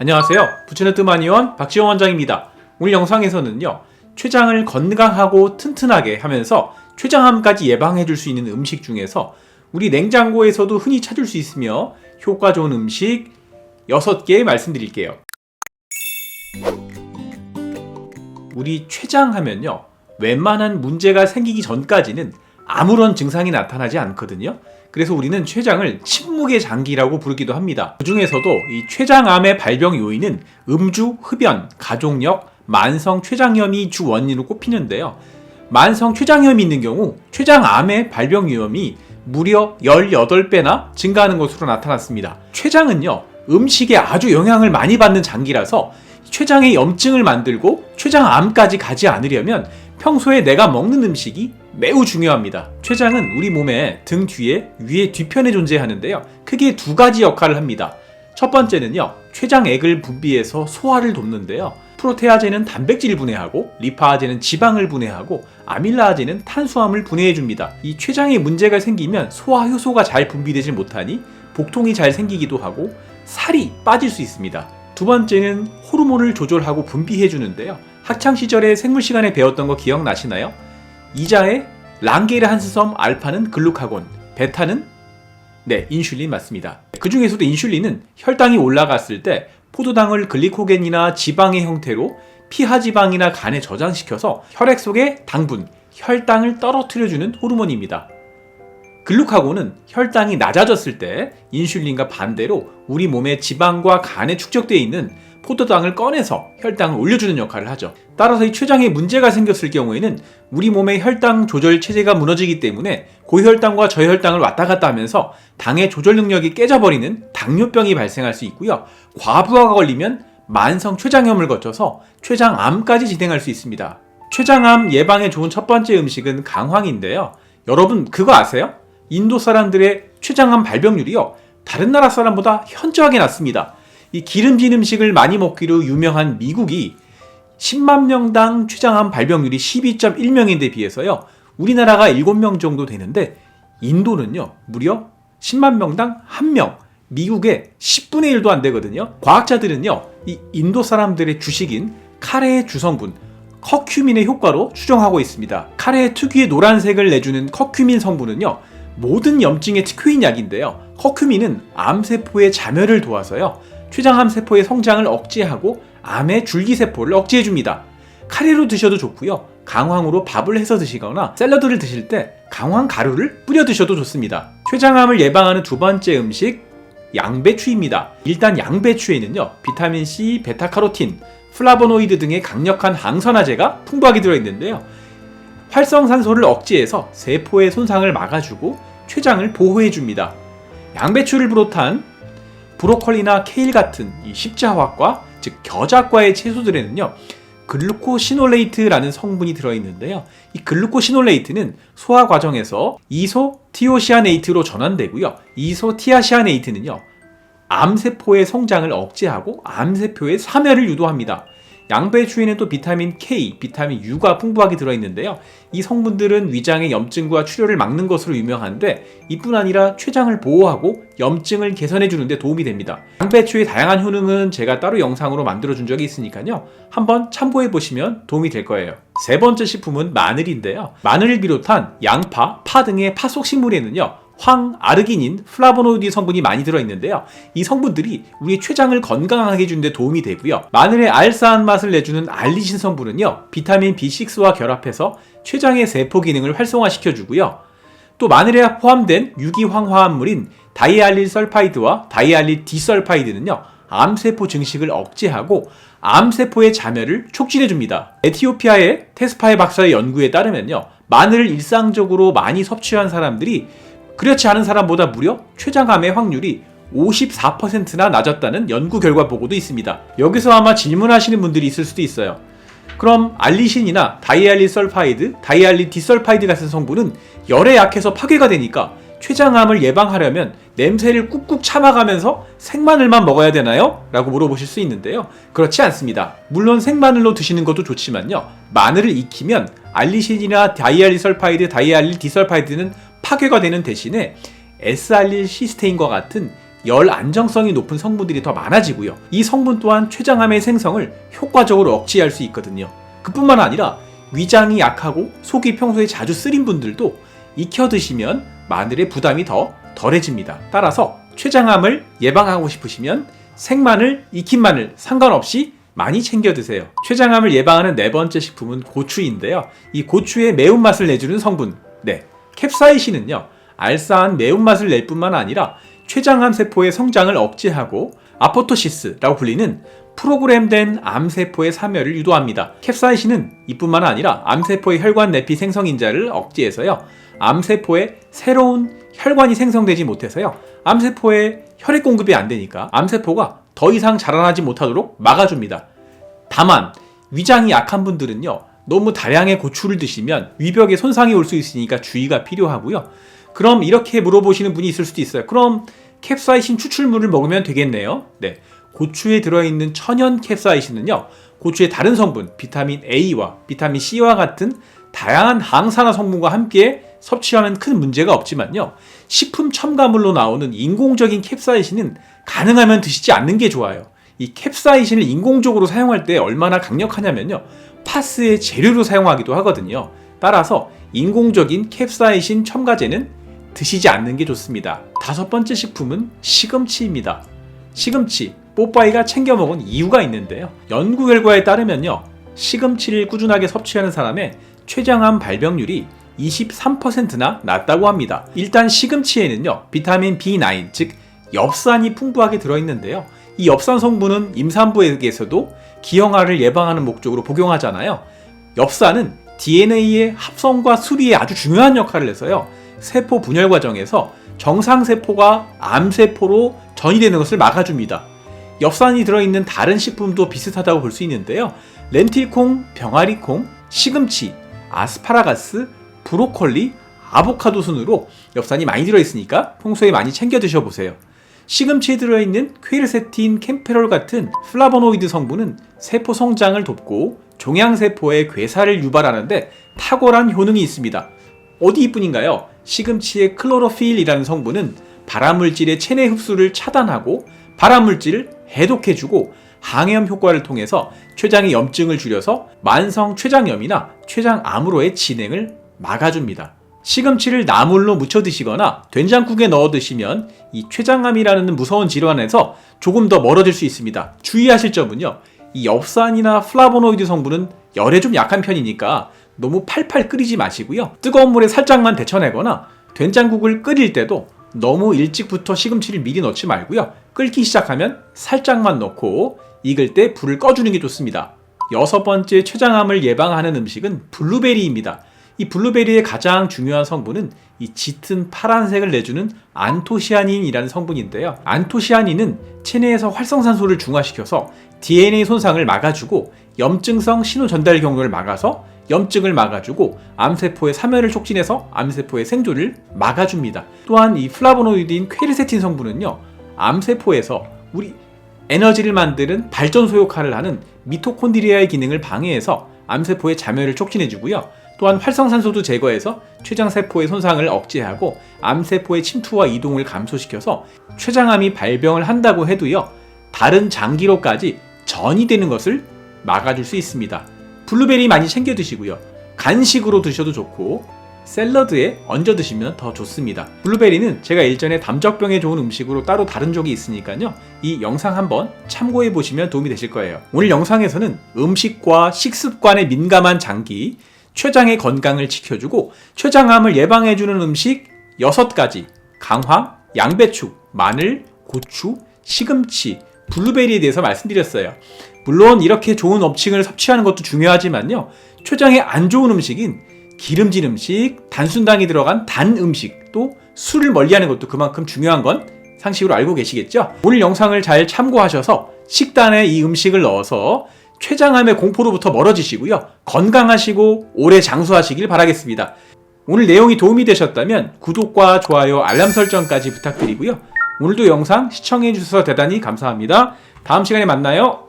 안녕하세요. 부츠너트 마니원 박지원 원장입니다. 오늘 영상에서는요, 췌장을 건강하고 튼튼하게 하면서 췌장암까지 예방해줄 수 있는 음식 중에서 우리 냉장고에서도 흔히 찾을 수 있으며 효과 좋은 음식 6개 말씀드릴게요. 우리 췌장 하면요, 웬만한 문제가 생기기 전까지는 아무런 증상이 나타나지 않거든요. 그래서 우리는 췌장을 침묵의 장기라고 부르기도 합니다. 그 중에서도 이 췌장암의 발병 요인은 음주, 흡연, 가족력, 만성 췌장염이 주 원인으로 꼽히는데요. 만성 췌장염이 있는 경우 췌장암의 발병 위험이 무려 18배나 증가하는 것으로 나타났습니다. 췌장은요, 음식에 아주 영향을 많이 받는 장기라서 췌장에 염증을 만들고 췌장암까지 가지 않으려면 평소에 내가 먹는 음식이 매우 중요합니다. 췌장은 우리 몸의 등 뒤에 위의 뒤편에 존재하는데요, 크게 두 가지 역할을 합니다. 첫 번째는요, 췌장액을 분비해서 소화를 돕는데요, 프로테아제는 단백질을 분해하고 리파아제는 지방을 분해하고 아밀라아제는 탄수화물 분해해줍니다. 이 췌장에 문제가 생기면 소화 효소가 잘 분비되지 못하니 복통이 잘 생기기도 하고 살이 빠질 수 있습니다. 두 번째는 호르몬을 조절하고 분비해주는데요, 학창시절에 생물시간에 배웠던 거 기억나시나요? 이자의 랑게르 한스섬 알파는 글루카곤, 베타는 인슐린 맞습니다. 그 중에서도 인슐린은 혈당이 올라갔을 때 포도당을 글리코겐이나 지방의 형태로 피하지방이나 간에 저장시켜서 혈액 속의 당분, 혈당을 떨어뜨려주는 호르몬입니다. 글루카곤은 혈당이 낮아졌을 때 인슐린과 반대로 우리 몸의 지방과 간에 축적되어 있는 포도당을 꺼내서 혈당을 올려주는 역할을 하죠. 따라서 이 췌장에 문제가 생겼을 경우에는 우리 몸의 혈당 조절 체제가 무너지기 때문에 고혈당과 저혈당을 왔다 갔다 하면서 당의 조절 능력이 깨져버리는 당뇨병이 발생할 수 있고요. 과부하가 걸리면 만성 췌장염을 거쳐서 췌장암까지 진행할 수 있습니다. 췌장암 예방에 좋은 첫 번째 음식은 강황인데요. 여러분 그거 아세요? 인도 사람들의 췌장암 발병률이요, 다른 나라 사람보다 현저하게 낮습니다. 이 기름진 음식을 많이 먹기로 유명한 미국이 10만 명당 췌장암 발병률이 12.1명인데 비해서요, 우리나라가 7명 정도 되는데 인도는요, 무려 10만 명당 1명, 미국의 10분의 1도 안 되거든요. 과학자들은요, 이 인도 사람들의 주식인 카레의 주성분 커큐민의 효과로 추정하고 있습니다. 카레의 특유의 노란색을 내주는 커큐민 성분은요, 모든 염증의 특효인 약인데요, 커큐민은 암세포의 자멸을 도와서요, 췌장암 세포의 성장을 억제하고 암의 줄기세포를 억제해줍니다. 카레로 드셔도 좋고요, 강황으로 밥을 해서 드시거나 샐러드를 드실 때 강황 가루를 뿌려 드셔도 좋습니다. 췌장암을 예방하는 두 번째 음식, 양배추입니다. 일단 양배추에는요, 비타민C, 베타카로틴, 플라보노이드 등의 강력한 항산화제가 풍부하게 들어있는데요, 활성산소를 억제해서 세포의 손상을 막아주고 췌장을 보호해줍니다. 양배추를 비롯한 브로콜리나 케일 같은 이 십자화과, 즉 겨자과의 채소들에는요, 글루코시놀레이트라는 성분이 들어있는데요, 이 글루코시놀레이트는 소화 과정에서 이소티오시아네이트로 전환되고요, 이소티아시아네이트는요, 암세포의 성장을 억제하고 암세포의 사멸을 유도합니다. 양배추에는 또 비타민 K, 비타민 U가 풍부하게 들어있는데요, 이 성분들은 위장의 염증과 출혈을 막는 것으로 유명한데 이뿐 아니라 췌장을 보호하고 염증을 개선해주는 데 도움이 됩니다. 양배추의 다양한 효능은 제가 따로 영상으로 만들어준 적이 있으니까요, 한번 참고해보시면 도움이 될 거예요. 세 번째 식품은 마늘인데요, 마늘을 비롯한 양파, 파 등의 파속 식물에는요, 황아르기닌, 플라보노이드 성분이 많이 들어있는데요, 이 성분들이 우리의 췌장을 건강하게 해주는 데 도움이 되고요, 마늘의 알싸한 맛을 내주는 알리신 성분은요, 비타민 B6와 결합해서 췌장의 세포 기능을 활성화시켜주고요, 또 마늘에 포함된 유기황화합물인 다이알릴 설파이드와 다이알릴 디설파이드는요, 암세포 증식을 억제하고 암세포의 자멸을 촉진해줍니다. 에티오피아의 테스파의 박사의 연구에 따르면요, 마늘을 일상적으로 많이 섭취한 사람들이 그렇지 않은 사람보다 무려 췌장암의 확률이 54%나 낮았다는 연구 결과 보고도 있습니다. 여기서 아마 질문하시는 분들이 있을 수도 있어요. 그럼 알리신이나 다이알릴 설파이드, 다이알릴 디설파이드 같은 성분은 열에 약해서 파괴가 되니까 췌장암을 예방하려면 냄새를 꾹꾹 참아가면서 생마늘만 먹어야 되나요? 라고 물어보실 수 있는데요, 그렇지 않습니다. 물론 생마늘로 드시는 것도 좋지만요, 마늘을 익히면 알리신이나 다이알릴 설파이드, 다이알릴 디설파이드는 파괴가 되는 대신에 S알릴 시스테인과 같은 열 안정성이 높은 성분들이 더 많아지고요. 이 성분 또한 췌장암의 생성을 효과적으로 억제할 수 있거든요. 그뿐만 아니라 위장이 약하고 속이 평소에 자주 쓰린 분들도 익혀 드시면 마늘의 부담이 더 덜해집니다. 따라서 췌장암을 예방하고 싶으시면 생마늘, 익힌 마늘 상관없이 많이 챙겨 드세요. 췌장암을 예방하는 네 번째 식품은 고추인데요. 이 고추의 매운맛을 내주는 성분, 캡사이신은요, 알싸한 매운맛을 낼 뿐만 아니라 췌장암 세포의 성장을 억제하고 아포토시스라고 불리는 프로그램된 암세포의 사멸을 유도합니다. 캡사이신은 이뿐만 아니라 암세포의 혈관 내피 생성인자를 억제해서요, 암세포에 새로운 혈관이 생성되지 못해서요, 암세포에 혈액 공급이 안 되니까 암세포가 더 이상 자라나지 못하도록 막아줍니다. 다만 위장이 약한 분들은요, 너무 다량의 고추를 드시면 위벽에 손상이 올 수 있으니까 주의가 필요하고요. 그럼 이렇게 물어보시는 분이 있을 수도 있어요. 그럼 캡사이신 추출물을 먹으면 되겠네요. 고추에 들어있는 천연 캡사이신은요, 고추의 다른 성분 비타민 A와 비타민 C와 같은 다양한 항산화 성분과 함께 섭취하는 큰 문제가 없지만요, 식품 첨가물로 나오는 인공적인 캡사이신은 가능하면 드시지 않는 게 좋아요. 이 캡사이신을 인공적으로 사용할 때 얼마나 강력하냐면요, 파스의 재료로 사용하기도 하거든요. 따라서 인공적인 캡사이신 첨가제는 드시지 않는 게 좋습니다. 다섯 번째 식품은 시금치입니다. 시금치, 뽀빠이가 챙겨 먹은 이유가 있는데요. 연구 결과에 따르면요, 시금치를 꾸준하게 섭취하는 사람의 췌장암 발병률이 23%나 낮다고 합니다. 일단 시금치에는요, 비타민 B9, 즉 엽산이 풍부하게 들어있는데요. 이 엽산 성분은 임산부에게서도 기형아를 예방하는 목적으로 복용하잖아요. 엽산은 DNA의 합성과 수리에 아주 중요한 역할을 해서요, 세포 분열 과정에서 정상세포가 암세포로 전이되는 것을 막아줍니다. 엽산이 들어있는 다른 식품도 비슷하다고 볼 수 있는데요. 렌틸콩, 병아리콩, 시금치, 아스파라가스, 브로콜리, 아보카도 순으로 엽산이 많이 들어있으니까 평소에 많이 챙겨 드셔보세요. 시금치에 들어있는 퀘르세틴, 캠페롤 같은 플라보노이드 성분은 세포 성장을 돕고 종양세포의 괴사를 유발하는데 탁월한 효능이 있습니다. 어디뿐인가요? 시금치의 클로로필이라는 성분은 발암물질의 체내 흡수를 차단하고 발암물질을 해독해주고 항염 효과를 통해서 췌장의 염증을 줄여서 만성 췌장염이나 췌장암으로의 진행을 막아줍니다. 시금치를 나물로 무쳐 드시거나 된장국에 넣어 드시면 이 췌장암이라는 무서운 질환에서 조금 더 멀어질 수 있습니다. 주의하실 점은요, 이 엽산이나 플라보노이드 성분은 열에 좀 약한 편이니까 너무 팔팔 끓이지 마시고요, 뜨거운 물에 살짝만 데쳐내거나 된장국을 끓일 때도 너무 일찍부터 시금치를 미리 넣지 말고요, 끓기 시작하면 살짝만 넣고 익을 때 불을 꺼주는 게 좋습니다. 여섯 번째 췌장암을 예방하는 음식은 블루베리입니다. 이 블루베리의 가장 중요한 성분은 이 짙은 파란색을 내주는 안토시아닌이라는 성분인데요. 안토시아닌은 체내에서 활성산소를 중화시켜서 DNA 손상을 막아주고 염증성 신호 전달 경로를 막아서 염증을 막아주고 암세포의 사멸을 촉진해서 암세포의 생존을 막아줍니다. 또한 이 플라보노이드인 퀘르세틴 성분은요, 암세포에서 우리 에너지를 만드는 발전소 역할을 하는 미토콘드리아의 기능을 방해해서 암세포의 자멸을 촉진해주고요. 또한 활성산소도 제거해서 췌장세포의 손상을 억제하고 암세포의 침투와 이동을 감소시켜서 췌장암이 발병을 한다고 해도요, 다른 장기로까지 전이 되는 것을 막아줄 수 있습니다. 블루베리 많이 챙겨 드시고요, 간식으로 드셔도 좋고 샐러드에 얹어 드시면 더 좋습니다. 블루베리는 제가 일전에 담적병에 좋은 음식으로 따로 다룬 적이 있으니까요, 이 영상 한번 참고해 보시면 도움이 되실 거예요. 오늘 영상에서는 음식과 식습관에 민감한 장기, 췌장의 건강을 지켜주고 췌장암을 예방해주는 음식 6가지, 강황, 양배추, 마늘, 고추, 시금치, 블루베리에 대해서 말씀드렸어요. 물론 이렇게 좋은 업칭을 섭취하는 것도 중요하지만요, 췌장에 안 좋은 음식인 기름진 음식, 단순당이 들어간 단 음식, 또 술을 멀리하는 것도 그만큼 중요한 건 상식으로 알고 계시겠죠? 오늘 영상을 잘 참고하셔서 식단에 이 음식을 넣어서 췌장암의 공포로부터 멀어지시고요, 건강하시고 오래 장수하시길 바라겠습니다. 오늘 내용이 도움이 되셨다면 구독과 좋아요, 알람 설정까지 부탁드리고요. 오늘도 영상 시청해주셔서 대단히 감사합니다. 다음 시간에 만나요.